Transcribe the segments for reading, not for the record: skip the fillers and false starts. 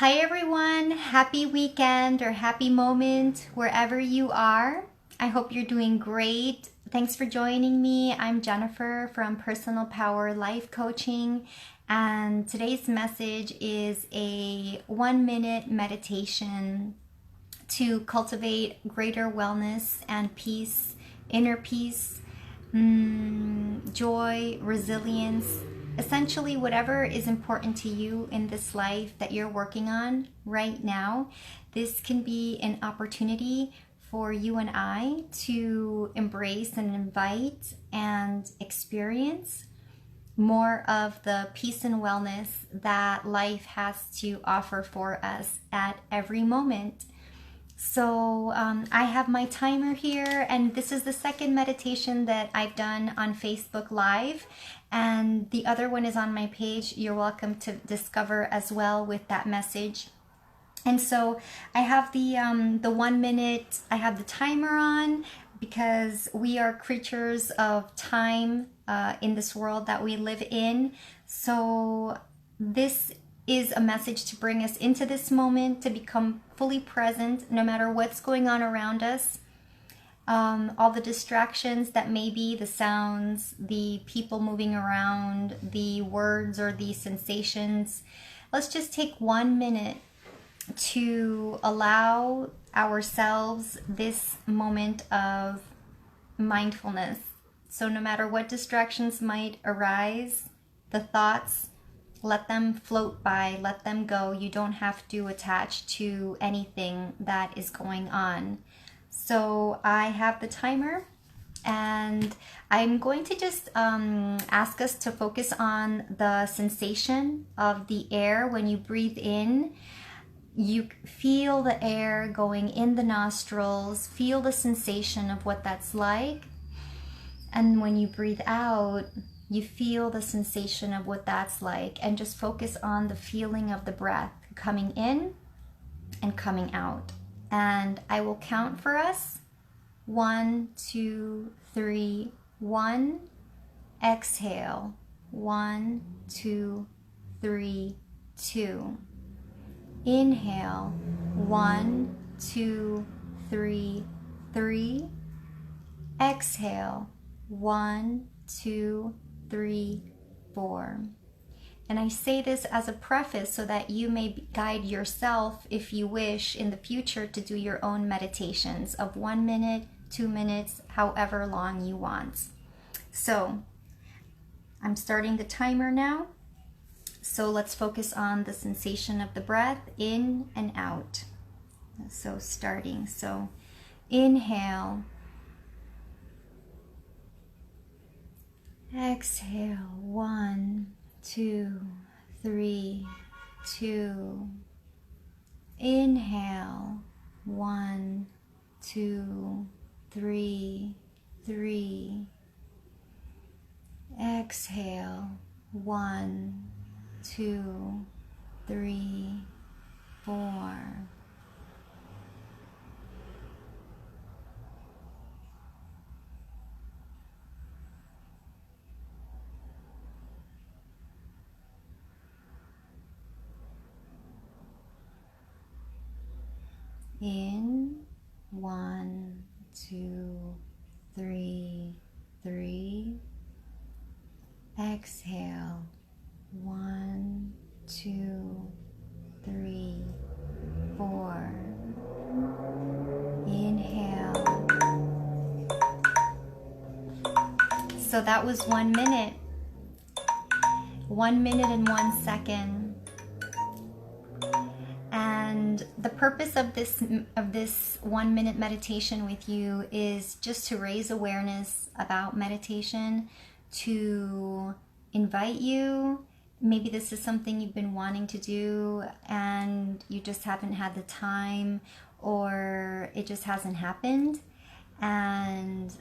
Hi everyone, happy weekend or happy moment wherever you are. I hope you're doing great. Thanks for joining me. I'm Jennifer from Personal Power Life Coaching, and today's message is a 1-minute meditation to cultivate greater wellness and peace, inner peace, joy, resilience, essentially whatever is important to you in this life that you're working on right now. This can be an opportunity for you and I to embrace and invite and experience more of the peace and wellness that life has to offer for us at every moment. So I have my timer here, and this is the second meditation that I've done on Facebook Live, and the other one is on my page. You're welcome to discover as well with that message. And so I have the 1 minute, I have the timer on because we are creatures of time in this world that we live in. So this is a message to bring us into this moment, to become fully present no matter what's going on around us. All the distractions that may be, the sounds, the people moving around, the words or the sensations. Let's just take 1 minute to allow ourselves this moment of mindfulness. So no matter what distractions might arise, the thoughts, let them float by, let them go. You don't have to attach to anything that is going on. So I have the timer, and I'm going to just ask us to focus on the sensation of the air. When you breathe in, you feel the air going in the nostrils, feel the sensation of what that's like. And when you breathe out, you feel the sensation of what that's like, and just focus on the feeling of the breath coming in and coming out. And I will count for us. 1, 2, 3, 1. Exhale. 1, 2, 3, 2. Inhale. 1, 2, 3, 3. Exhale. 1, 2, 3, 4. And I say this as a preface so that you may guide yourself, if you wish, in the future to do your own meditations of 1 minute, 2 minutes, however long you want. So I'm starting the timer now. So let's focus on the sensation of the breath in and out. So starting. So inhale. Exhale. 1, 2, 3, 2. Inhale. 1, 2, 3, 3. Exhale. 1, 2, 3, 4. In 1, 2, 3, 3. Exhale. 1, 2, 3, 4. Inhale. So that was 1 minute. 1 minute and 1 second. And the purpose of this 1 minute meditation with you is just to raise awareness about meditation, to invite you. Maybe this is something you've been wanting to do and you just haven't had the time, or it just hasn't happened. And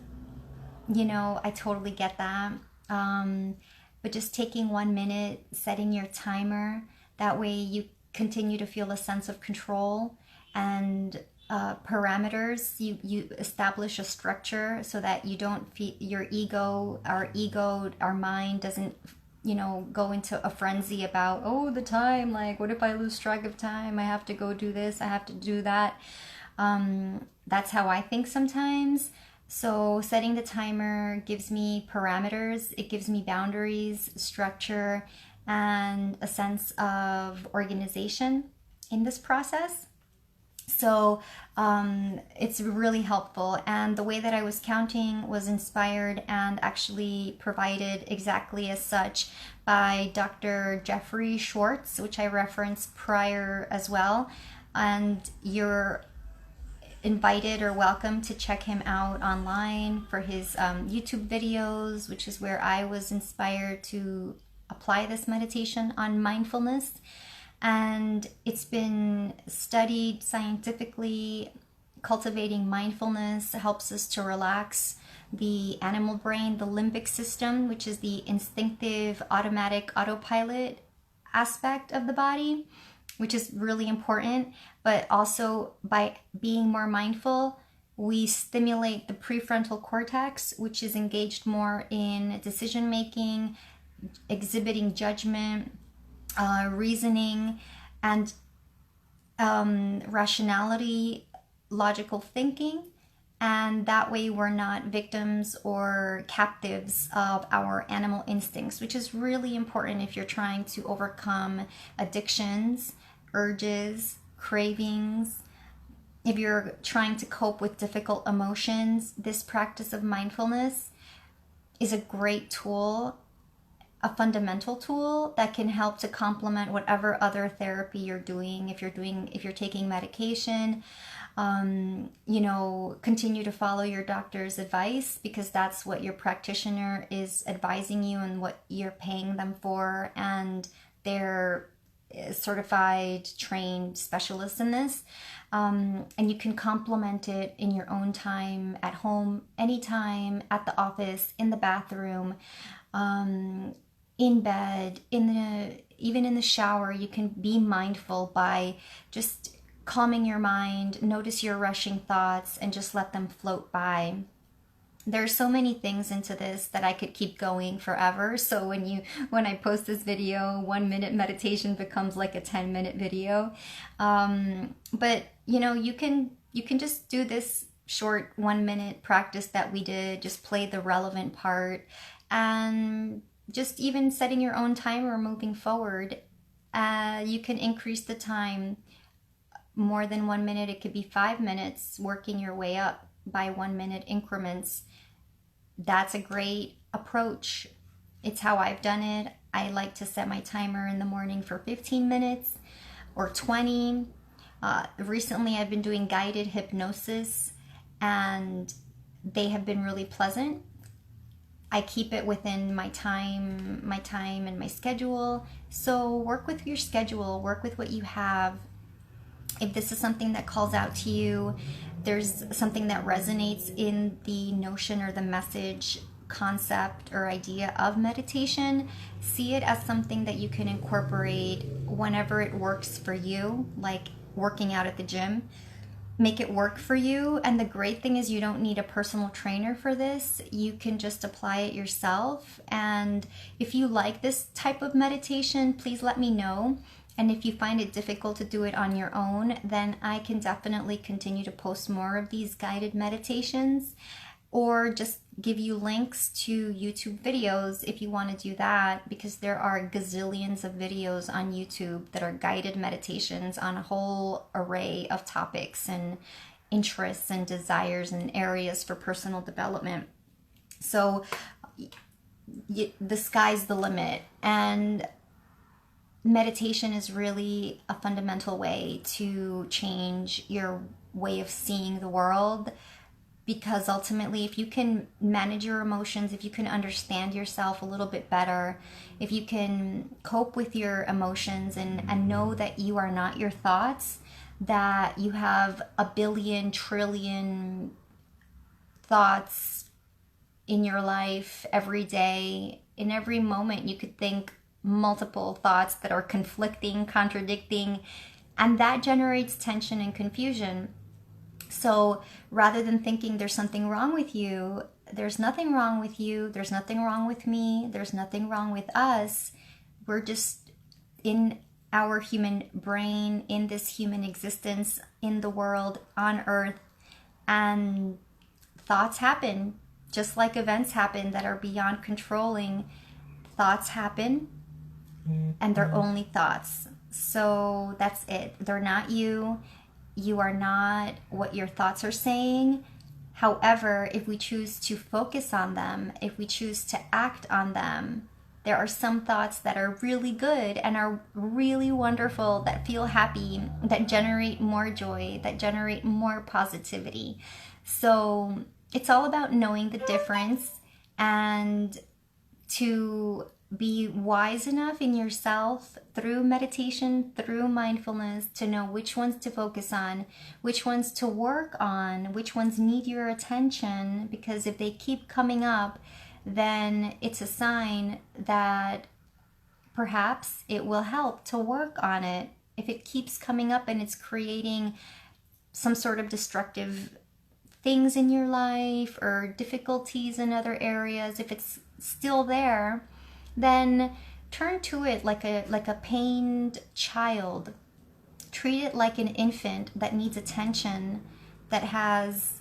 I totally get that. But just taking 1 minute, setting your timer, that way you continue to feel a sense of control and parameters. You establish a structure so that you don't feel our mind doesn't you know, go into a frenzy about, oh, the time, like, what if I lose track of time? I have to go do this, I have to do that. That's how I think sometimes. So setting the timer gives me parameters, it gives me boundaries, structure, and a sense of organization in this process. So it's really helpful. And the way that I was counting was inspired and actually provided exactly as such by Dr. Jeffrey Schwartz, which I referenced prior as well. And you're invited or welcome to check him out online for his YouTube videos, which is where I was inspired to apply this meditation on mindfulness. And it's been studied scientifically. Cultivating mindfulness helps us to relax the animal brain, the limbic system, which is the instinctive automatic autopilot aspect of the body, which is really important. But also by being more mindful, we stimulate the prefrontal cortex, which is engaged more in decision making, exhibiting judgment, reasoning, and rationality, logical thinking. And that way we're not victims or captives of our animal instincts, which is really important if you're trying to overcome addictions, urges, cravings. If you're trying to cope with difficult emotions, this practice of mindfulness is a great tool, a fundamental tool that can help to complement whatever other therapy you're doing. If you're taking medication, you know, continue to follow your doctor's advice, because that's what your practitioner is advising you and what you're paying them for, and they're certified, trained specialists in this. And you can complement it in your own time, at home, anytime, at the office, in the bathroom, in bed, even in the shower. You can be mindful by just calming your mind, notice your rushing thoughts, and just let them float by. There's so many things into this that I could keep going forever. So when I post this video, 1 minute meditation becomes like a 10-minute video. But you know, you can just do this short 1 minute practice that we did, just play the relevant part, and just even setting your own timer moving forward. You can increase the time more than 1 minute. It could be 5 minutes, working your way up by 1 minute increments. That's a great approach. It's how I've done it. I like to set my timer in the morning for 15 minutes or 20. Recently I've been doing guided hypnosis, and they have been really pleasant. I keep it within my time and my schedule. So work with your schedule, work with what you have. If this is something that calls out to you, there's something that resonates in the notion or the message, concept, or idea of meditation, see it as something that you can incorporate whenever it works for you, like working out at the gym. Make it work for you. And the great thing is you don't need a personal trainer for this. You can just apply it yourself. And if you like this type of meditation, please let me know. And if you find it difficult to do it on your own, then I can definitely continue to post more of these guided meditations, or just give you links to YouTube videos if you want to do that, because there are gazillions of videos on YouTube that are guided meditations on a whole array of topics and interests and desires and areas for personal development. So the sky's the limit. And meditation is really a fundamental way to change your way of seeing the world, because ultimately, if you can manage your emotions, if you can understand yourself a little bit better, if you can cope with your emotions and know that you are not your thoughts, that you have a billion trillion thoughts in your life every day, in every moment you could think multiple thoughts that are conflicting, contradicting, and that generates tension and confusion. So rather than thinking there's something wrong with you, there's nothing wrong with you. There's nothing wrong with me. There's nothing wrong with us. We're just in our human brain, in this human existence, in the world, on earth, and thoughts happen, just like events happen that are beyond controlling. Thoughts happen, and they're only thoughts. So that's it. They're not you. You are not what your thoughts are saying. However, if we choose to focus on them, if we choose to act on them, there are some thoughts that are really good and are really wonderful, that feel happy, that generate more joy, that generate more positivity. So it's all about knowing the difference, and to be wise enough in yourself through meditation, through mindfulness, to know which ones to focus on, which ones to work on, which ones need your attention. Because if they keep coming up, then it's a sign that perhaps it will help to work on it. If it keeps coming up and it's creating some sort of destructive things in your life or difficulties in other areas, if it's still there, then turn to it like a pained child. Treat it like an infant that needs attention, that has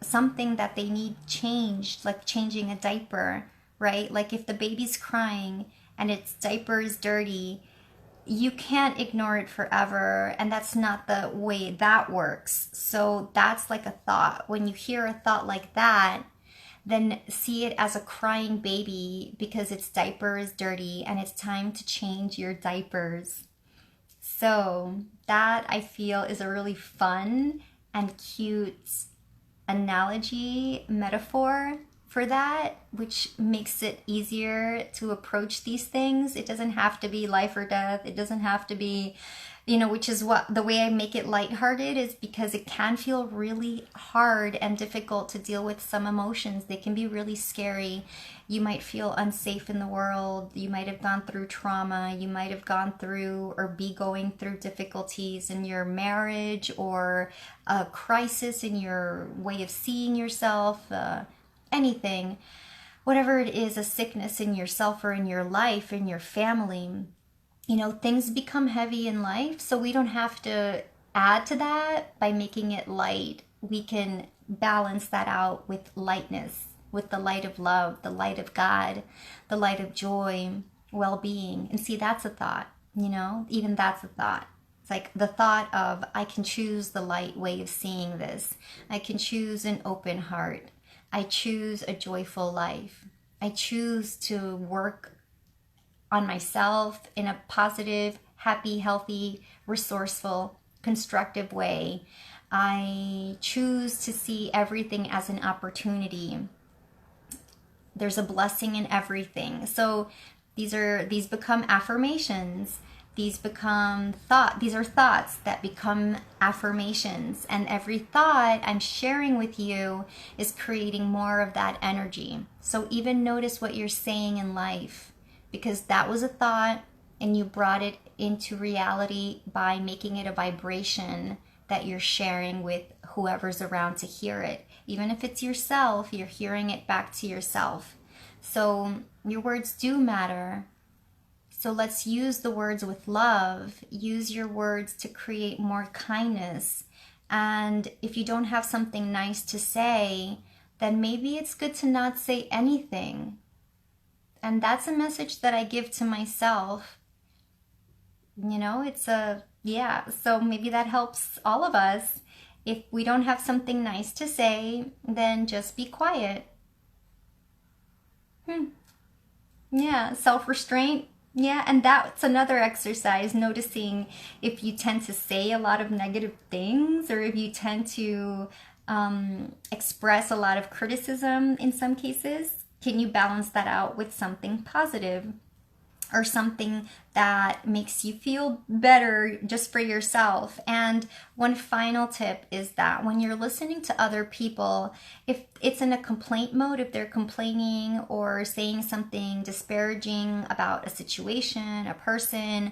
something that they need changed, like changing a diaper, right? Like if the baby's crying and its diaper is dirty, you can't ignore it forever, and that's not the way that works. So that's like a thought. When you hear a thought like that, then see it as a crying baby because its diaper is dirty and it's time to change your diapers. So that, I feel, is a really fun and cute analogy, metaphor for that, which makes it easier to approach these things. It doesn't have to be life or death. It doesn't have to be, which is what the way I make it lighthearted is, because it can feel really hard and difficult to deal with some emotions. They can be really scary. You might feel unsafe in the world. You might have gone through trauma. You might have gone through or be going through difficulties in your marriage, or a crisis in your way of seeing yourself, anything, whatever it is, a sickness in yourself or in your life, in your family. Things become heavy in life, so we don't have to add to that by making it light. We can balance that out with lightness, with the light of love, the light of God, the light of joy, well-being. And see, that's a thought, even that's a thought. It's like the thought of, I can choose the light way of seeing this. I can choose an open heart. I choose a joyful life. I choose to work on myself in a positive, happy, healthy, resourceful, constructive way. I choose to see everything as an opportunity. There's a blessing in everything. So these become affirmations. These are thoughts that become affirmations. And every thought I'm sharing with you is creating more of that energy. So even notice what you're saying in life, because that was a thought and you brought it into reality by making it a vibration that you're sharing with whoever's around to hear it. Even if it's yourself, you're hearing it back to yourself. So your words do matter. So let's use the words with love. Use your words to create more kindness. And if you don't have something nice to say, then maybe it's good to not say anything. And that's a message that I give to myself. So maybe that helps all of us. If we don't have something nice to say, then just be quiet. Yeah, self-restraint. Yeah, and that's another exercise, noticing if you tend to say a lot of negative things, or if you tend to express a lot of criticism in some cases. Can you balance that out with something positive, or something that makes you feel better just for yourself? And one final tip is that when you're listening to other people, if it's in a complaint mode, if they're complaining or saying something disparaging about a situation, a person,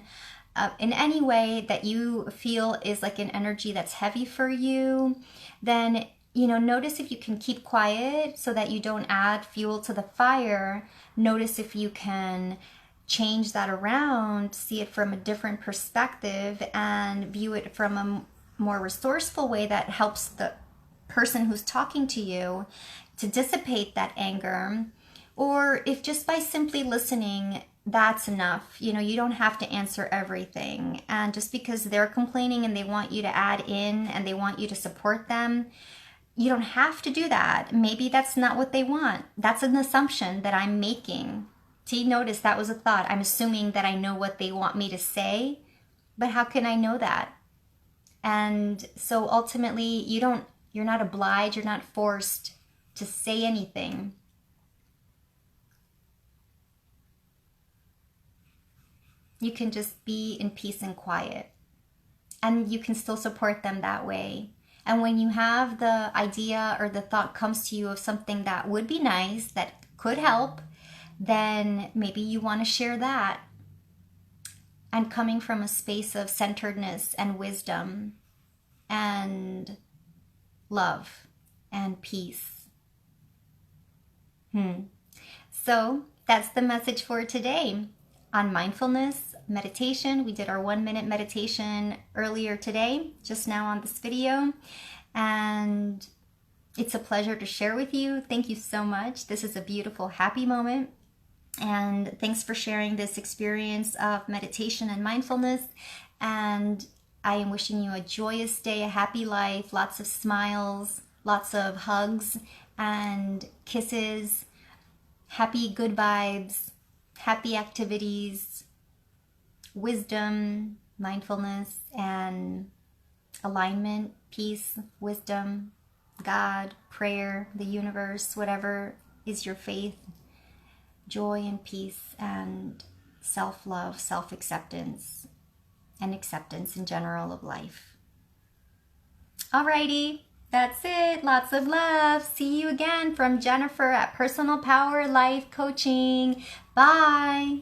in any way that you feel is like an energy that's heavy for you, then notice if you can keep quiet so that you don't add fuel to the fire. Notice if you can change that around, see it from a different perspective, and view it from a more resourceful way that helps the person who's talking to you to dissipate that anger. Or if just by simply listening, that's enough. You don't have to answer everything. And just because they're complaining and they want you to add in and they want you to support them, you don't have to do that. Maybe that's not what they want. That's an assumption that I'm making. See, notice that was a thought. I'm assuming that I know what they want me to say, but how can I know that? And so ultimately, you're not obliged, you're not forced to say anything. You can just be in peace and quiet. And you can still support them that way. And when you have the idea or the thought comes to you of something that would be nice, that could help, then maybe you want to share that. And coming from a space of centeredness and wisdom and love and peace. So that's the message for today on mindfulness meditation. We did our 1-minute meditation earlier today, just now on this video, and it's a pleasure to share with you. Thank you so much. This is a beautiful, happy moment, and thanks for sharing this experience of meditation and mindfulness. And I am wishing you a joyous day, a happy life, lots of smiles, lots of hugs and kisses, happy good vibes, happy activities, wisdom, mindfulness, and alignment, peace, wisdom, God, prayer, the universe, whatever is your faith, joy and peace and self-love, self-acceptance, and acceptance in general of life. Alrighty, that's it. Lots of love. See you again from Jennifer at Personal Power Life Coaching. Bye.